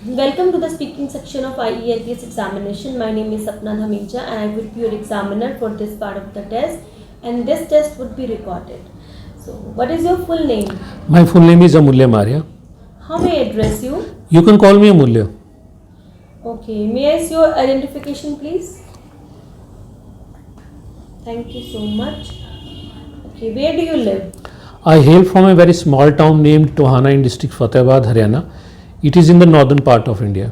Welcome to the speaking section of IELTS examination. My name is Sapna Dhamija and I will be your examiner for this part of the test, and this test would be recorded. So, what is your full name? My full name is Amulya Maria. How may I address you? You can call me Amulya. Okay, may I see your identification please? Thank you so much. Okay, where do you live? I hail from a very small town named Tohana in district Fatehbad, Haryana. It is in the northern part of India.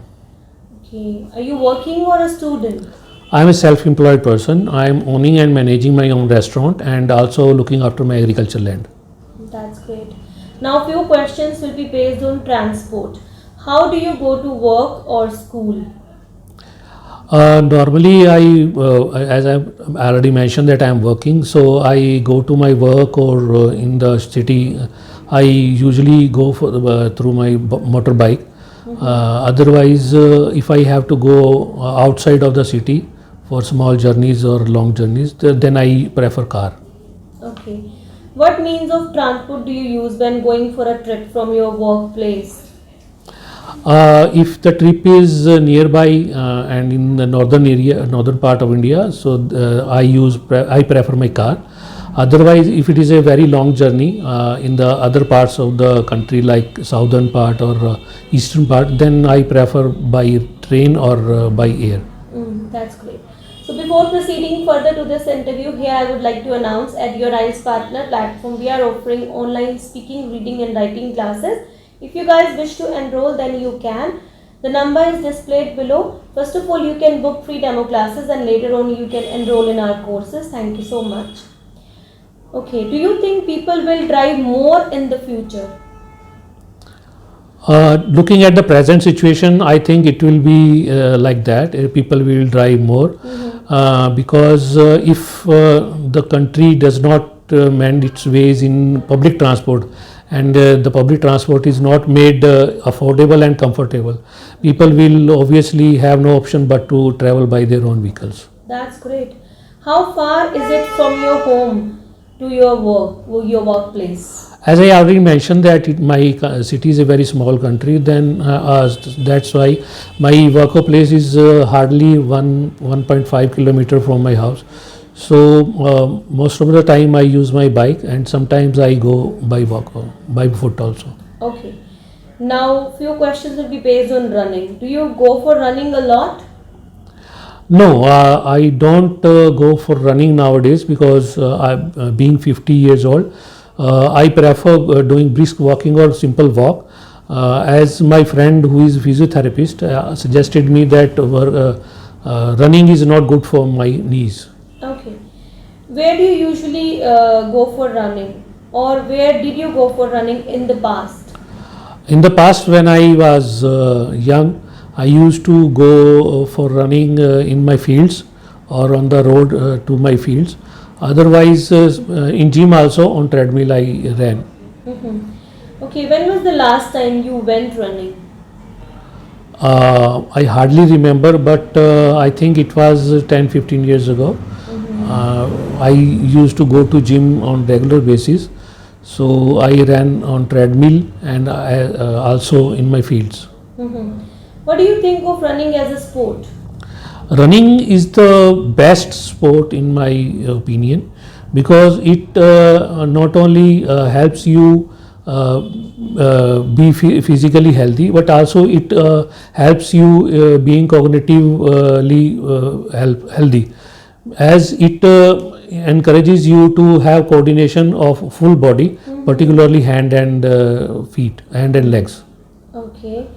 Okay, are you working or a student? I am a self-employed person. I am owning and managing my own restaurant and also looking after my agricultural land. That's great. Now few questions will be based on transport. How do you go to work or school? Normally, as I already mentioned that I am working, so I go to my work or in the city. I usually go through my motorbike. Otherwise, if I have to go outside of the city for small journeys or long journeys, then I prefer car. Okay. What means of transport do you use when going for a trip from your workplace? If the trip is nearby and in the northern part of India, so I prefer my car. Otherwise, if it is a very long journey in the other parts of the country like southern part or eastern part, then I prefer by train or by air. That's great. So before proceeding further to this interview, here I would like to announce at your IELTS partner platform we are offering online speaking, reading and writing classes. If you guys wish to enroll, then you can. The number is displayed below. First of all, you can book free demo classes and later on you can enroll in our courses. Thank you so much. Okay, do you think people will drive more in the future? Looking at the present situation, I think it will be like that. People will drive more because if the country does not mend its ways in public transport and the public transport is not made affordable and comfortable, people will obviously have no option but to travel by their own vehicles. That's great. How far is it from your home to your workplace? As I already mentioned that my city is a very small country, then that's why my workplace is hardly 1.5 kilometer from my house. So most of the time I use my bike and sometimes I go by foot also. Okay. Now few questions will be based on running. Do you go for running a lot? No, I don't go for running nowadays because being 50 years old, I prefer doing brisk walking or simple walk. As my friend who is a physiotherapist suggested me that running is not good for my knees. Okay. Where do you usually go for running, or where did you go for running in the past? In the past, when I was young, I used to go for running in my fields or on the road to my fields. Otherwise, in gym also on treadmill I ran. Okay, when was the last time you went running? I hardly remember, but I think it was 10-15 years ago. I used to go to gym on regular basis. So I ran on treadmill and also in my fields. What do you think of running as a sport? Running is the best sport in my opinion because it not only helps you be physically healthy, but also it helps you being cognitively healthy, as it encourages you to have coordination of full body, particularly hand and feet, hand and legs. Okay.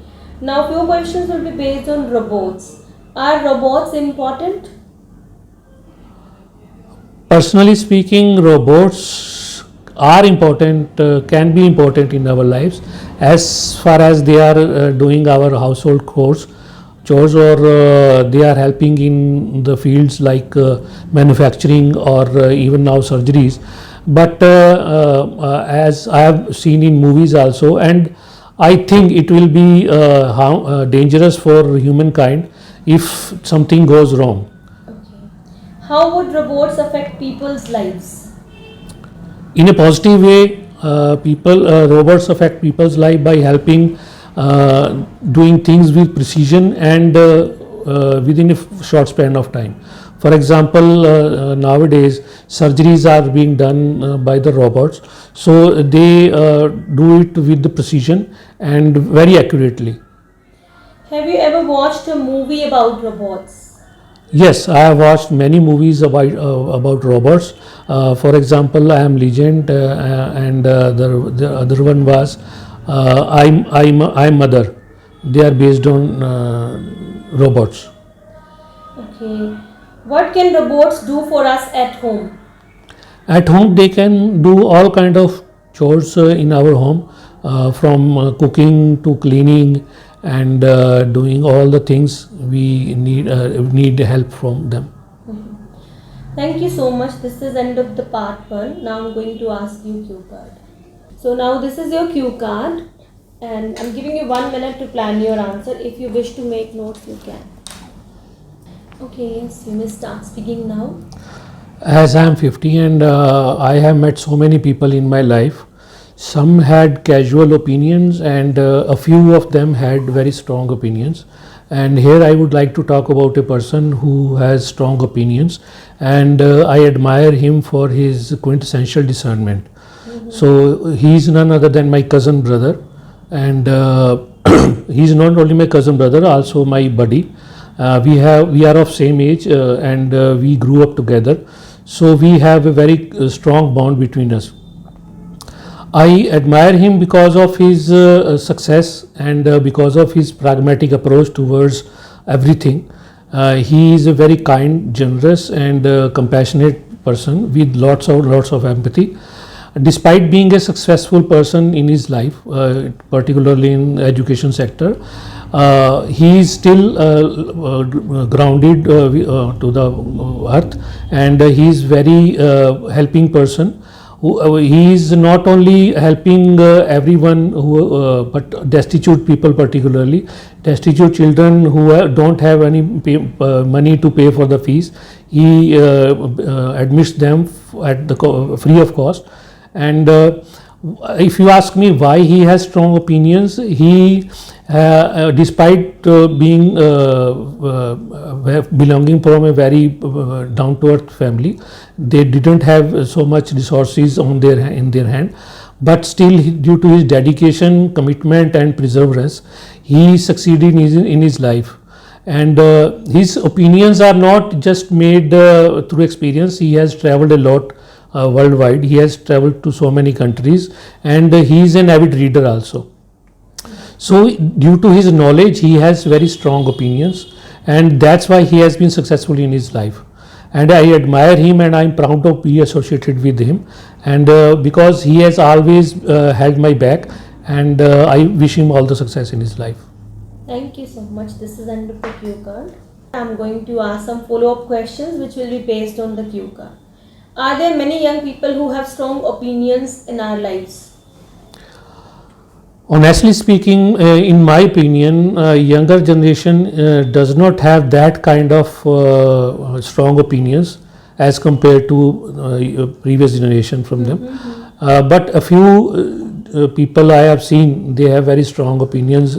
Now few questions will be based on robots. Are robots important? Personally speaking, robots are important, can be important in our lives as far as they are doing our household chores or they are helping in the fields like manufacturing or even now surgeries. But as I have seen in movies also, and I think it will be dangerous for humankind if something goes wrong. Okay. How would robots affect people's lives? In a positive way, robots affect people's life by helping doing things with precision and within a short span of time. For example, nowadays surgeries are being done by the robots, so they do it with the precision and very accurately. Have you ever watched a movie about robots? Yes, I have watched many movies about robots. For example, I Am Legend, and the other one was I'm Mother. They are based on robots. Okay. What can robots do for us at home? At home, they can do all kind of chores in our home, from cooking to cleaning and doing all the things we need help from them. Thank you so much. This is end of the part 1. Now I'm going to ask you cue card. So now this is your cue card and I'm giving you 1 minute to plan your answer. If you wish to make notes, you can. Okay, yes, you may start speaking now. As I am 50 and I have met so many people in my life, some had casual opinions and a few of them had very strong opinions. And here I would like to talk about a person who has strong opinions, and I admire him for his quintessential discernment. So he is none other than my cousin brother, and he is not only my cousin brother, also my buddy. We are of same age, and we grew up together, so we have a very strong bond between us. I admire him because of his success and because of his pragmatic approach towards everything. He is a very kind, generous, and compassionate person with lots of empathy. Despite being a successful person in his life, particularly in education sector, he is still grounded to the earth, and he is very helping person. He is not only helping everyone but destitute people, particularly destitute children who don't have any money to pay for the fees. He admits them at the free of cost. And if you ask me why he has strong opinions, he despite being belonging from a very down to earth family, they didn't have so much resources in their hand, but still due to his dedication, commitment and perseverance, he succeeded in his life. And his opinions are not just made through experience. He has traveled a lot worldwide. He has traveled to so many countries, and he is an avid reader also. So due to his knowledge, he has very strong opinions, and that's why he has been successful in his life. And I admire him, and I'm proud to be associated with him, and because he has always held my back, and I wish him all the success in his life. Thank you so much. This is end of the cue card. I'm going to ask some follow-up questions which will be based on the cue card. Are there many young people who have strong opinions in our lives? Honestly speaking, in my opinion, younger generation does not have that kind of strong opinions as compared to previous generation from them. But a few people I have seen, they have very strong opinions,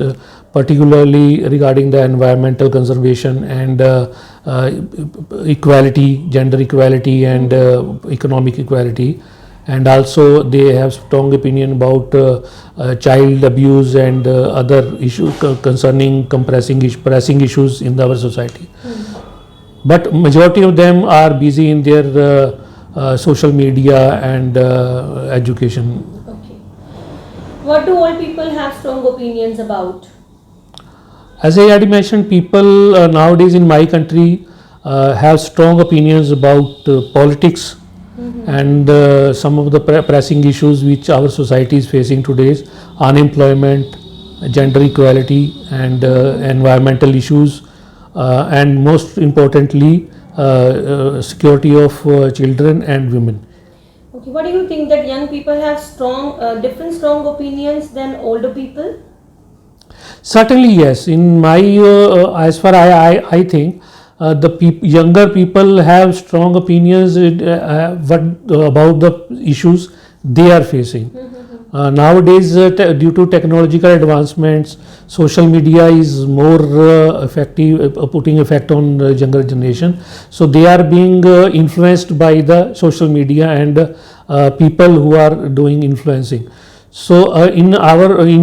particularly regarding the environmental conservation and equality, gender equality and economic equality. And also they have strong opinion about child abuse and other issues concerning pressing issues in our society. But majority of them are busy in their social media and education. Okay. What do old people have strong opinions about? As I already mentioned, people nowadays in my country have strong opinions about politics and some of the pressing issues which our society is facing today: unemployment, gender equality and environmental issues, and most importantly security of children and women. Okay, what do you think that young people have different strong opinions than older people? Certainly yes. In my as far I think the younger people have strong opinions about the issues they are facing. Nowadays, due to technological advancements, social media is more effective, putting effect on the younger generation. So they are being influenced by the social media and people who are doing influencing. So in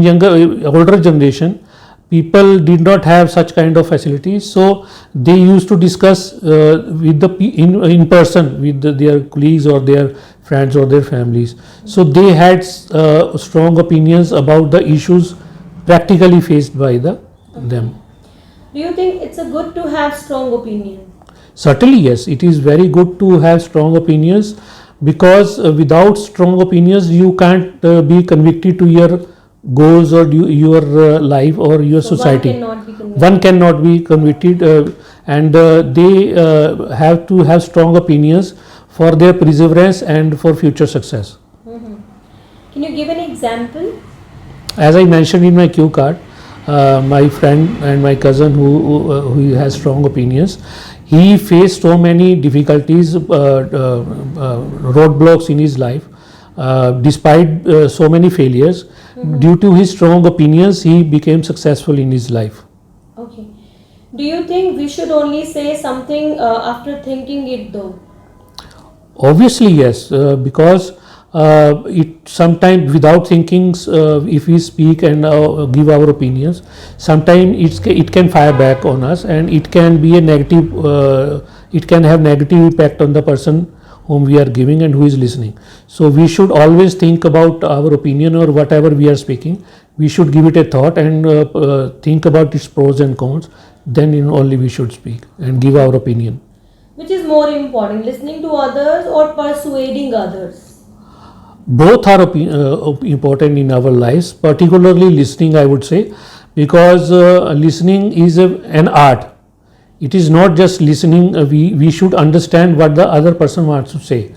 younger older generation, people did not have such kind of facilities, so they used to discuss with the in person with their colleagues or their friends or their families. So they had strong opinions about the issues practically faced by them. Do you think it's a good to have strong opinion? Certainly, yes, it is very good to have strong opinions, because without strong opinions you can't be convicted to your goals or your life or your So society. one cannot be convinced. One cannot be convicted, and they have to have strong opinions for their perseverance and for future success. Mhm. Can you give an example? As I mentioned in my cue card, my friend and my cousin who has strong opinions, he faced so many difficulties, roadblocks in his life, despite so many failures. Due to his strong opinions, he became successful in his life. Okay. Do you think we should only say something after thinking it though? Obviously, yes, because it sometimes without thinking, if we speak and give our opinions, sometimes it can fire back on us, and it can be a negative. It can have negative impact on the person whom we are giving and who is listening. So we should always think about our opinion or whatever we are speaking. We should give it a thought and think about its pros and cons. Then only we should speak and give our opinion. Which is more important, listening to others or persuading others? Both are important in our lives, particularly listening, I would say, because listening is an art. It is not just listening, we should understand what the other person wants to say.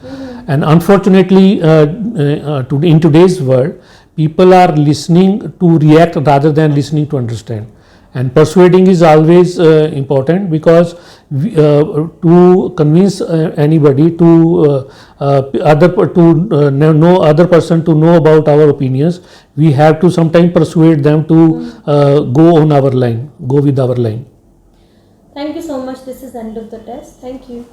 And unfortunately, in today's world, people are listening to react rather than listening to understand. And persuading is always important, because to convince anybody to know other person to know about our opinions, we have to sometimes persuade them to go with our line. Thank you so much. This is end of the test. Thank you.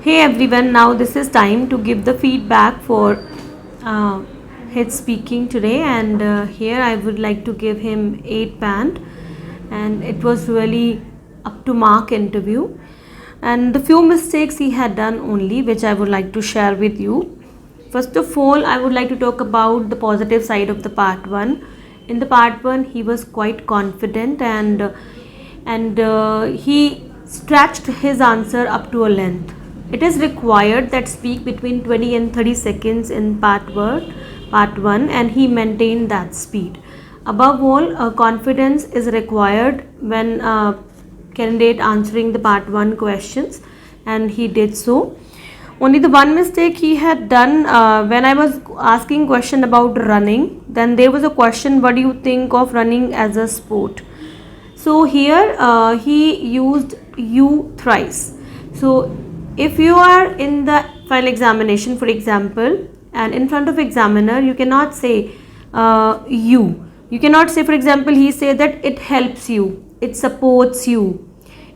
Hey everyone, now this is time to give the feedback for his speaking today, and here I would like to give him 8 band, and it was really up to mark interview, and the few mistakes he had done only, which I would like to share with you. First of all, I would like to talk about the positive side of the part 1. In the part 1, he was quite confident, and he stretched his answer up to a length. It is required that speak between 20 and 30 seconds in part 1, and he maintained that speed. Above all, confidence is required when candidate answering the part 1 questions, and he did so. Only the one mistake he had done, when I was asking question about running, then there was a question, what do you think of running as a sport? So here he used you thrice. So if you are in the final examination, for example, and in front of examiner, you cannot say you cannot say, for example, he said that it helps you, it supports you,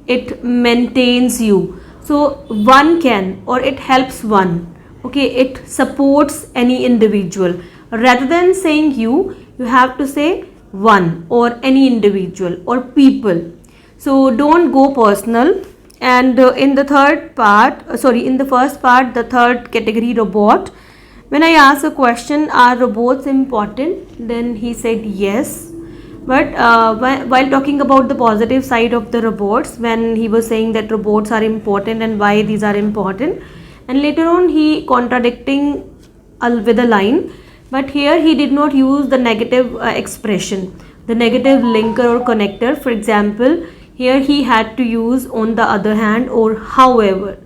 it maintains you. So one can, or it helps one, okay, it supports any individual. Rather than saying you have to say one or any individual or people. So don't go personal. And in the first part, the third category, robot, when I asked a question, are robots important, then he said yes. But while talking about the positive side of the robots, when he was saying that robots are important and why these are important, and later on he contradicting with a line, but here he did not use the negative expression, the negative linker or connector. For example, here he had to use on the other hand or however,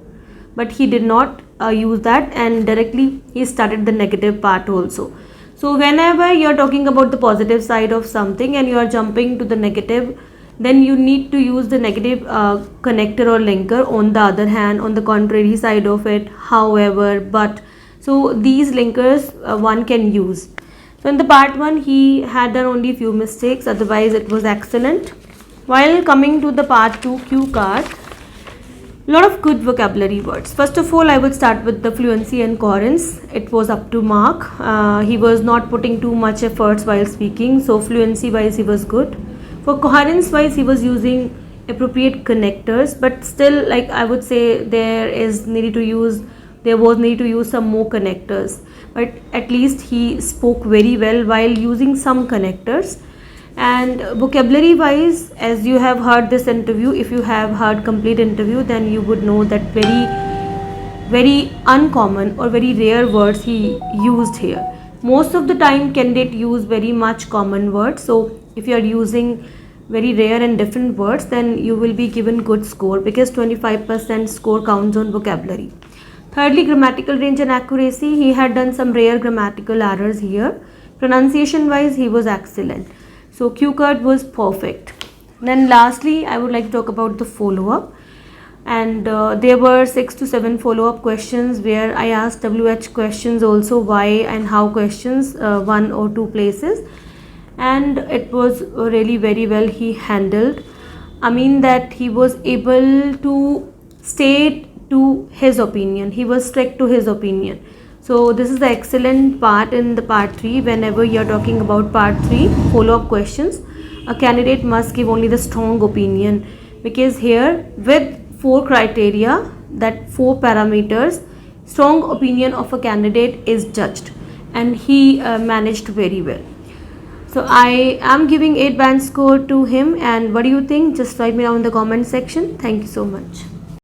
but he did not use that, and directly he started the negative part also. So whenever you are talking about the positive side of something and you are jumping to the negative, then you need to use the negative connector or linker, on the other hand, on the contrary side of it, however, but. So these linkers one can use. So in the part 1 he had done only few mistakes, otherwise it was excellent. While coming to the part 2 cue card, lot of good vocabulary words. First of all, I would start with the fluency and coherence. It was up to mark. He was not putting too much efforts while speaking, so fluency wise he was good. For coherence wise, he was using appropriate connectors, but still, like I would say, there was need to use some more connectors. But at least he spoke very well while using some connectors. And vocabulary wise, as you have heard this interview, if you have heard complete interview, then you would know that very uncommon or very rare words he used here. Most of the time candidate use very much common words, so if you are using very rare and different words, then you will be given good score, because 25% score counts on vocabulary. Thirdly, grammatical range and accuracy. He had done some rare grammatical errors here. Pronunciation wise, he was excellent. So cue card was perfect. Then lastly, I would like to talk about the follow-up. And there were 6 to 7 follow-up questions where I asked WH questions also, why and how questions, 1 or 2 places. And it was really very well he handled. I mean that he was able to state to his opinion. He was strict to his opinion. So this is the excellent part in the part 3. Whenever you are talking about part 3 follow-up questions, a candidate must give only the strong opinion, because here with 4 criteria, that 4 parameters, strong opinion of a candidate is judged, and he managed very well. So I am giving 8 band score to him. And what do you think? Just write me down in the comment section. Thank you so much.